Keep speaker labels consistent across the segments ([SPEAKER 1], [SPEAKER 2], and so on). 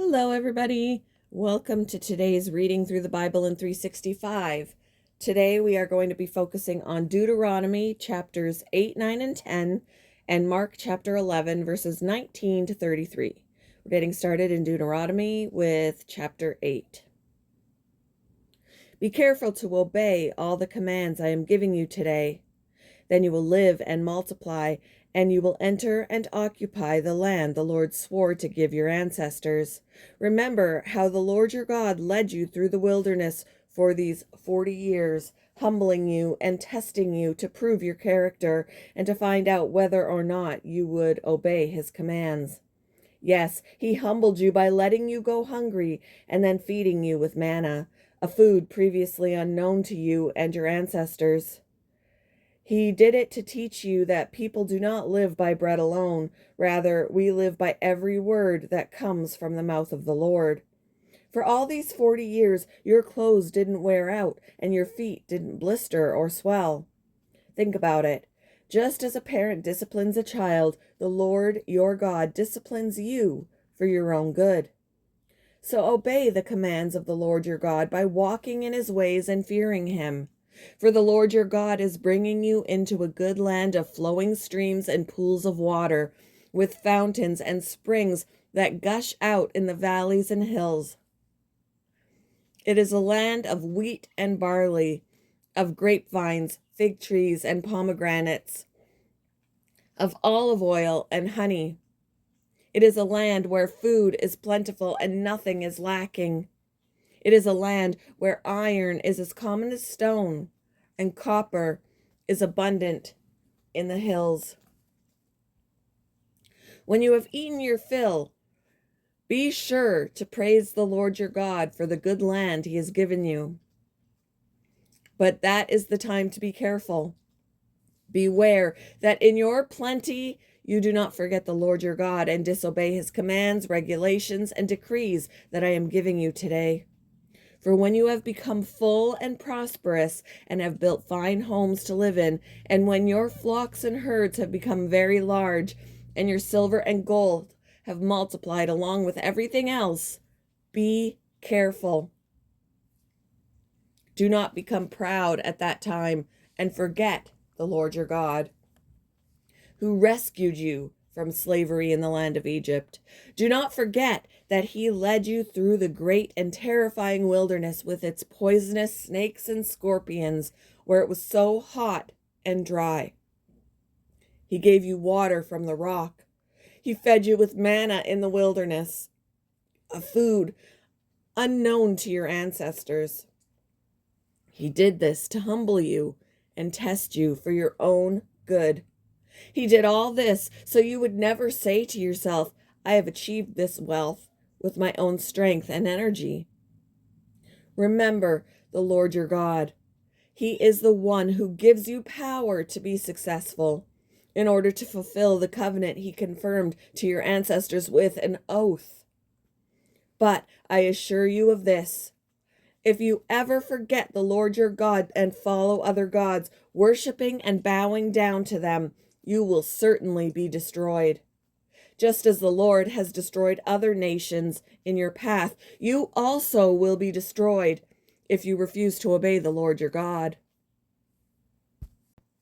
[SPEAKER 1] Hello, everybody. Welcome to today's reading through the Bible in 365. Today we are going to be focusing on Deuteronomy chapters 8, 9, and 10, and Mark chapter 11, verses 19 to 33. We're getting started in Deuteronomy with chapter 8. Be careful to obey all the commands I am giving you today. Then you will live and multiply, and you will enter and occupy the land the Lord swore to give your ancestors. Remember how the Lord your God led you through the wilderness for these 40 years, humbling you and testing you to prove your character and to find out whether or not you would obey his commands. Yes, he humbled you by letting you go hungry and then feeding you with manna, a food previously unknown to you and your ancestors. He did it to teach you that people do not live by bread alone. Rather, we live by every word that comes from the mouth of the Lord. For all these 40 years, your clothes didn't wear out and your feet didn't blister or swell. Think about it. Just as a parent disciplines a child, the Lord your God disciplines you for your own good. So obey the commands of the Lord your God by walking in his ways and fearing him. For the Lord your God is bringing you into a good land of flowing streams and pools of water, with fountains and springs that gush out in the valleys and hills. It is a land of wheat and barley, of grapevines, fig trees, and pomegranates, of olive oil and honey. It is a land where food is plentiful and nothing is lacking. It is a land where iron is as common as stone, and copper is abundant in the hills. When you have eaten your fill, be sure to praise the Lord your God for the good land he has given you. But that is the time to be careful. Beware that in your plenty you do not forget the Lord your God and disobey his commands, regulations, and decrees that I am giving you today. For when you have become full and prosperous and have built fine homes to live in, and when your flocks and herds have become very large, and your silver and gold have multiplied along with everything else, be careful. Do not become proud at that time and forget the Lord your God, who rescued you from slavery in the land of Egypt. Do not forget that he led you through the great and terrifying wilderness with its poisonous snakes and scorpions, where it was so hot and dry. He gave you water from the rock. He fed you with manna in the wilderness, a food unknown to your ancestors. He did this to humble you and test you for your own good. He did all this so you would never say to yourself, I have achieved this wealth with my own strength and energy. Remember the Lord your God. He is the one who gives you power to be successful in order to fulfill the covenant he confirmed to your ancestors with an oath. But I assure you of this. If you ever forget the Lord your God and follow other gods, worshiping and bowing down to them, you will certainly be destroyed. Just as the Lord has destroyed other nations in your path, you also will be destroyed if you refuse to obey the Lord your God.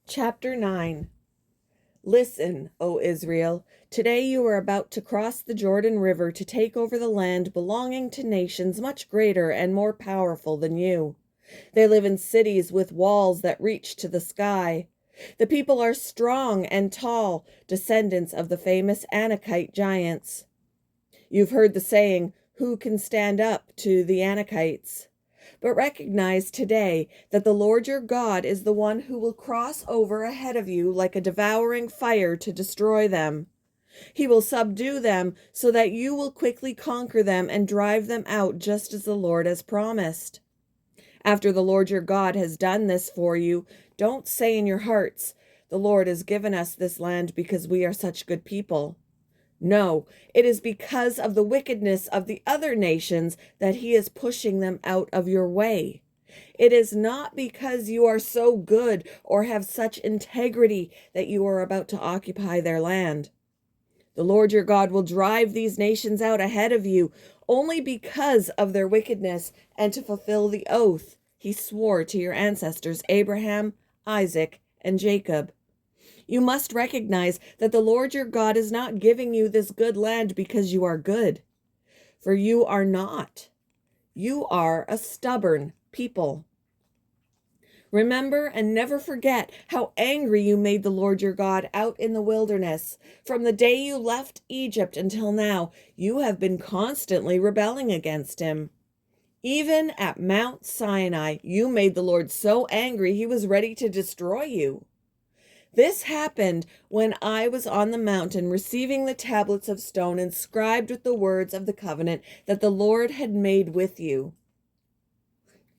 [SPEAKER 1] Chapter 9. Listen, O Israel, today you are about to cross the Jordan River to take over the land belonging to nations much greater and more powerful than you. They live in cities with walls that reach to the sky. The people are strong and tall, descendants of the famous Anakite giants. You've heard the saying, who can stand up to the Anakites? But recognize today that the Lord your God is the one who will cross over ahead of you like a devouring fire to destroy them. He will subdue them so that you will quickly conquer them and drive them out just as the Lord has promised. After the Lord your God has done this for you, don't say in your hearts, the Lord has given us this land because we are such good people. No, it is because of the wickedness of the other nations that he is pushing them out of your way. It is not because you are so good or have such integrity that you are about to occupy their land. The Lord your God will drive these nations out ahead of you only because of their wickedness and to fulfill the oath he swore to your ancestors, Abraham, Isaac, and Jacob. You must recognize that the Lord your God is not giving you this good land because you are good, for you are not. You are a stubborn people. Remember and never forget how angry you made the Lord your God out in the wilderness. From the day you left Egypt until now, you have been constantly rebelling against him. Even at Mount Sinai, you made the Lord so angry he was ready to destroy you. This happened when I was on the mountain receiving the tablets of stone inscribed with the words of the covenant that the Lord had made with you.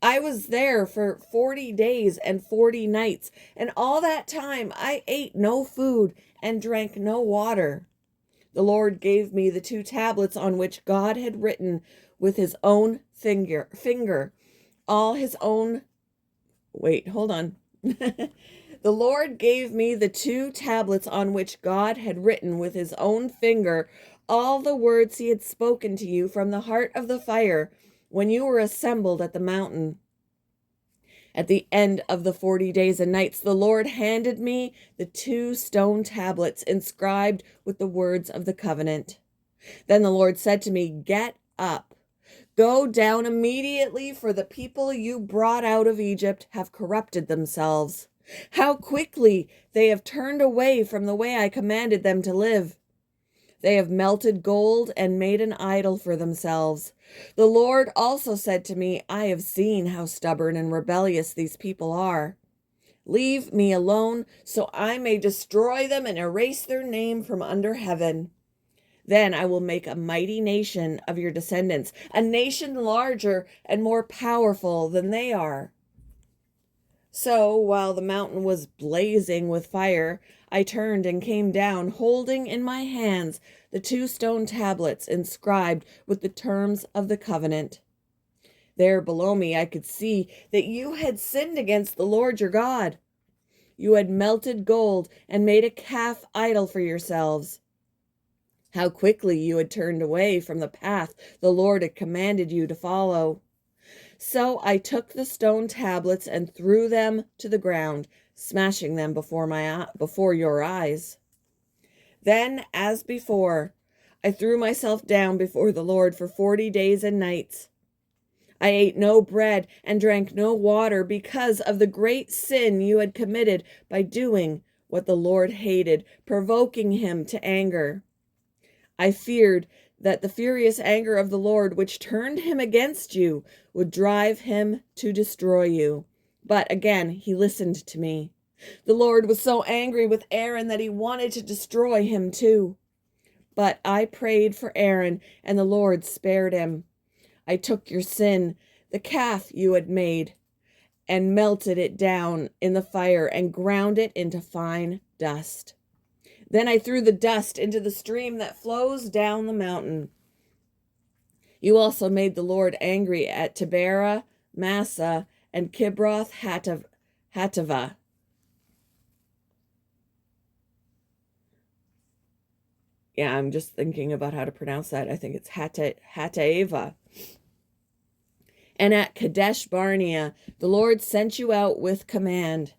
[SPEAKER 1] I was there for 40 days and 40 nights, and all that time I ate no food and drank no water. The Lord gave me the 2 tablets on which God had written with his own finger, all his own. Wait, hold on. The Lord gave me the 2 tablets on which God had written with his own finger all the words he had spoken to you from the heart of the fire when you were assembled at the mountain. At the end of the 40 days and nights, the Lord handed me the 2 stone tablets inscribed with the words of the covenant. Then the Lord said to me, "Get up, go down immediately, for the people you brought out of Egypt have corrupted themselves. How quickly they have turned away from the way I commanded them to live. They have melted gold and made an idol for themselves. The Lord also said to me, I have seen how stubborn and rebellious these people are. Leave me alone so I may destroy them and erase their name from under heaven. Then I will make a mighty nation of your descendants, a nation larger and more powerful than they are." So while the mountain was blazing with fire, I turned and came down, holding in my hands the 2 stone tablets inscribed with the terms of the covenant. There below me I could see that you had sinned against the Lord your God. You had melted gold and made a calf idol for yourselves. How quickly you had turned away from the path the Lord had commanded you to follow. So I took the stone tablets and threw them to the ground, smashing them before your eyes. Then, as before, I threw myself down before the Lord for 40 days and nights. I ate no bread and drank no water because of the great sin you had committed by doing what the Lord hated, provoking him to anger. I feared that the furious anger of the Lord, which turned him against you, would drive him to destroy you. But again, he listened to me. The Lord was so angry with Aaron that he wanted to destroy him too. But I prayed for Aaron, and the Lord spared him. I took your sin, the calf you had made, and melted it down in the fire and ground it into fine dust. Then I threw the dust into the stream that flows down the mountain. You also made the Lord angry at Taberah, Massa, and Kibroth Hattaavah. Yeah, I'm just thinking about how to pronounce that. I think it's Hattaavah. And at Kadesh Barnea, the Lord sent you out with command.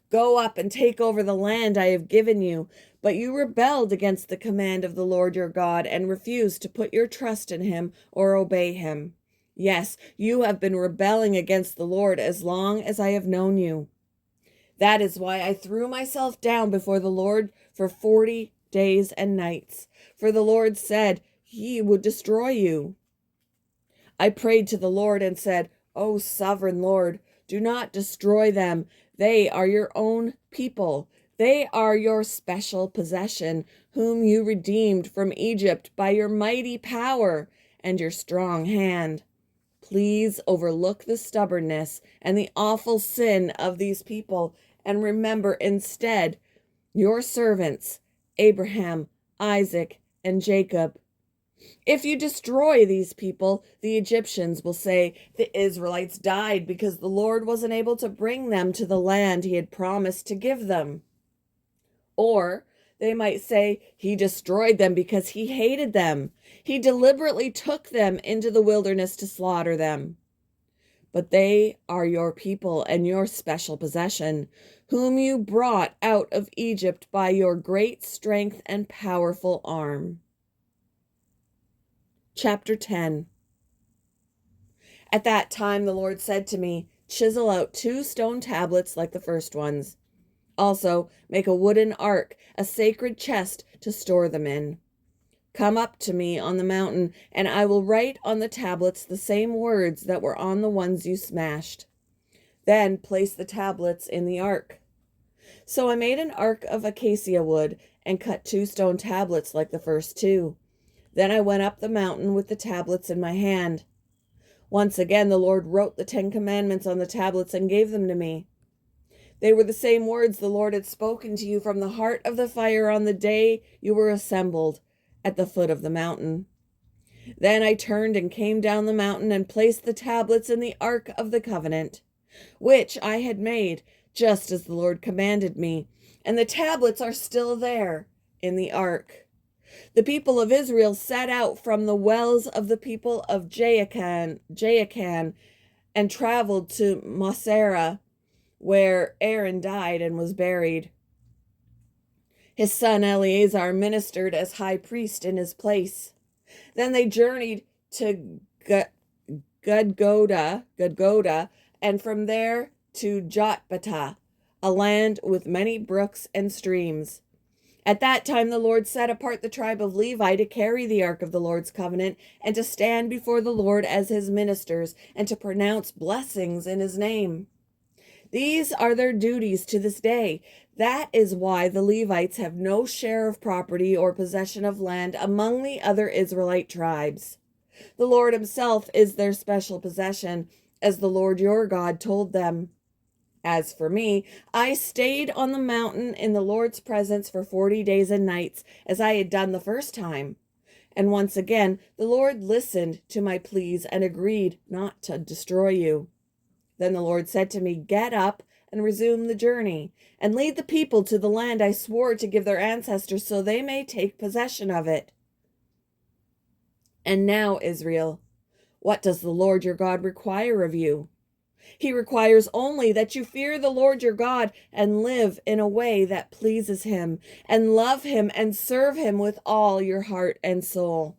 [SPEAKER 1] Go up and take over the land I have given you. But you rebelled against the command of the Lord your God and refused to put your trust in him or obey him. Yes, you have been rebelling against the Lord as long as I have known you. That is why I threw myself down before the Lord for 40 days and nights. For the Lord said he would destroy you. I prayed to the Lord and said, O sovereign Lord, do not destroy them. They are your own people. They are your special possession, whom you redeemed from Egypt by your mighty power and your strong hand. Please overlook the stubbornness and the awful sin of these people, and remember instead your servants, Abraham, Isaac, and Jacob. If you destroy these people, the Egyptians will say the Israelites died because the Lord wasn't able to bring them to the land he had promised to give them. Or They might say, he destroyed them because he hated them. He deliberately took them into the wilderness to slaughter them. But they are your people and your special possession, whom you brought out of Egypt by your great strength and powerful arm. Chapter 10. At that time the Lord said to me, chisel out 2 stone tablets like the first ones. Also, make a wooden ark, a sacred chest to store them in. Come up to me on the mountain, and I will write on the tablets the same words that were on the ones you smashed. Then place the tablets in the ark. So I made an ark of acacia wood and cut 2 stone tablets like the first 2. Then I went up the mountain with the tablets in my hand. Once again the Lord wrote the 10 commandments on the tablets and gave them to me. They were the same words the Lord had spoken to you from the heart of the fire on the day you were assembled at the foot of the mountain. Then I turned and came down the mountain and placed the tablets in the ark of the covenant, which I had made just as the Lord commanded me, and the tablets are still there in the ark. The people of Israel set out from the wells of the people of Jaakan, and traveled to Moserah, where Aaron died and was buried. His son Eleazar ministered as high priest in his place. Then they journeyed to Gudgoda, and from there to Jotbatah, a land with many brooks and streams. At that time the Lord set apart the tribe of Levi to carry the ark of the Lord's covenant and to stand before the Lord as his ministers and to pronounce blessings in his name. These are their duties to this day. That is why the Levites have no share of property or possession of land among the other Israelite tribes. The Lord himself is their special possession, as the Lord your God told them. As for me, I stayed on the mountain in the Lord's presence for 40 days and nights, as I had done the first time. And once again, the Lord listened to my pleas and agreed not to destroy you. Then the Lord said to me, get up and resume the journey, and lead the people to the land I swore to give their ancestors so they may take possession of it. And now, Israel, what does the Lord your God require of you? He requires only that you fear the Lord your God and live in a way that pleases him, and love him and serve him with all your heart and soul.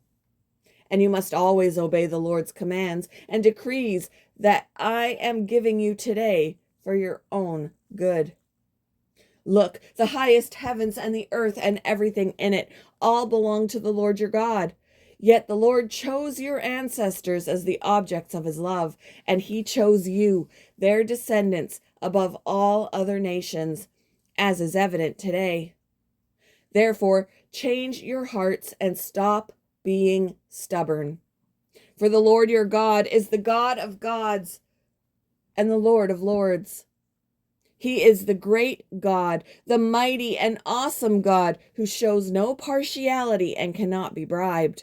[SPEAKER 1] And you must always obey the Lord's commands and decrees that I am giving you today for your own good. Look, the highest heavens and the earth and everything in it all belong to the Lord your God. Yet the Lord chose your ancestors as the objects of his love, and he chose you, their descendants, above all other nations, as is evident today. Therefore, change your hearts and stop being stubborn. For the Lord your God is the God of gods and the Lord of lords. He is the great God, the mighty and awesome God who shows no partiality and cannot be bribed.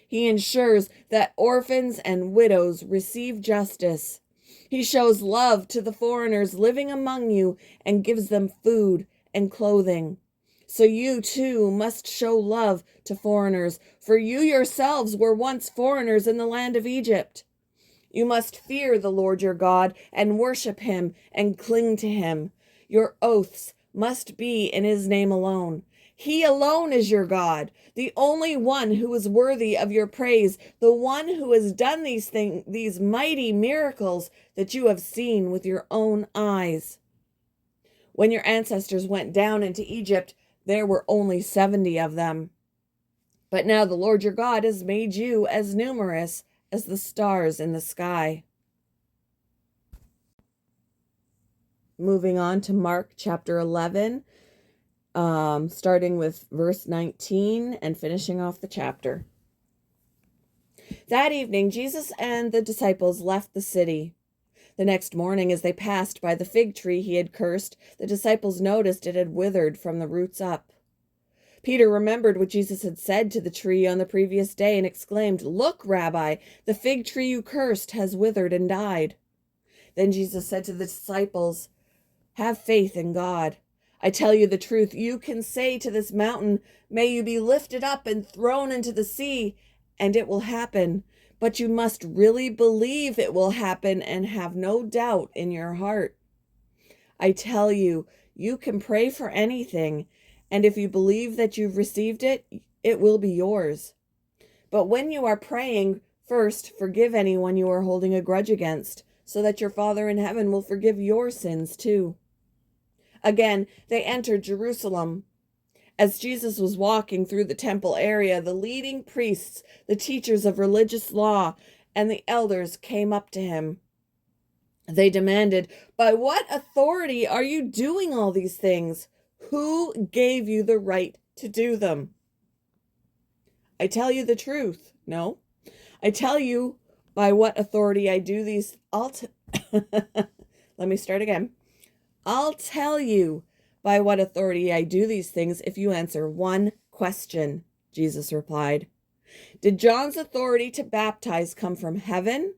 [SPEAKER 1] He ensures that orphans and widows receive justice. He shows love to the foreigners living among you and gives them food and clothing. So you too must show love to foreigners, for you yourselves were once foreigners in the land of Egypt. You must fear the Lord your God and worship him and cling to him. Your oaths must be in his name alone. He alone is your God, the only one who is worthy of your praise, the one who has done these mighty miracles that you have seen with your own eyes. When your ancestors went down into Egypt, there were only 70 of them. But now the Lord your God has made you as numerous as the stars in the sky. Moving on to Mark chapter 11, starting with verse 19 and finishing off the chapter. That evening, Jesus and the disciples left the city. The next morning, as they passed by the fig tree he had cursed, the disciples noticed it had withered from the roots up. Peter remembered what Jesus had said to the tree on the previous day and exclaimed, "Look, Rabbi, the fig tree you cursed has withered and died." Then Jesus said to the disciples, "Have faith in God. I tell you the truth, you can say to this mountain, may you be lifted up and thrown into the sea, and it will happen. But you must really believe it will happen and have no doubt in your heart. I tell you, you can pray for anything, and if you believe that you've received it, it will be yours. But when you are praying, first forgive anyone you are holding a grudge against, so that your Father in heaven will forgive your sins too. Again, they entered Jerusalem. As Jesus was walking through the temple area, the leading priests, the teachers of religious law, and the elders came up to him. They demanded, by what authority are you doing all these things? Who gave you the right to do them? I tell you the truth. No, I tell you by what authority I do these. Let me start again. I'll tell you by what authority I do these things if you answer one question, Jesus replied. Did John's authority to baptize come from heaven,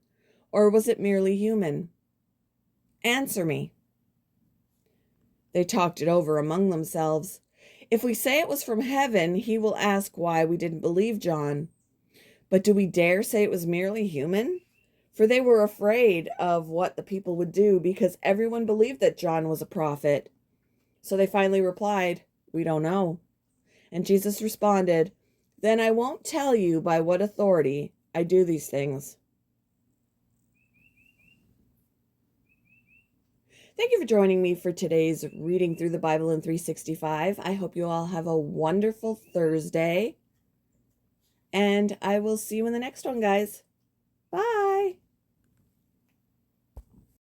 [SPEAKER 1] or was it merely human? Answer me. They talked it over among themselves. If we say it was from heaven, he will ask why we didn't believe John. But do we dare say it was merely human? For they were afraid of what the people would do because everyone believed that John was a prophet. So they finally replied, we don't know. And Jesus responded, then I won't tell you by what authority I do these things. Thank you for joining me for today's Reading Through the Bible in 365. I hope you all have a wonderful Thursday. And I will see you in the next one, guys. Bye.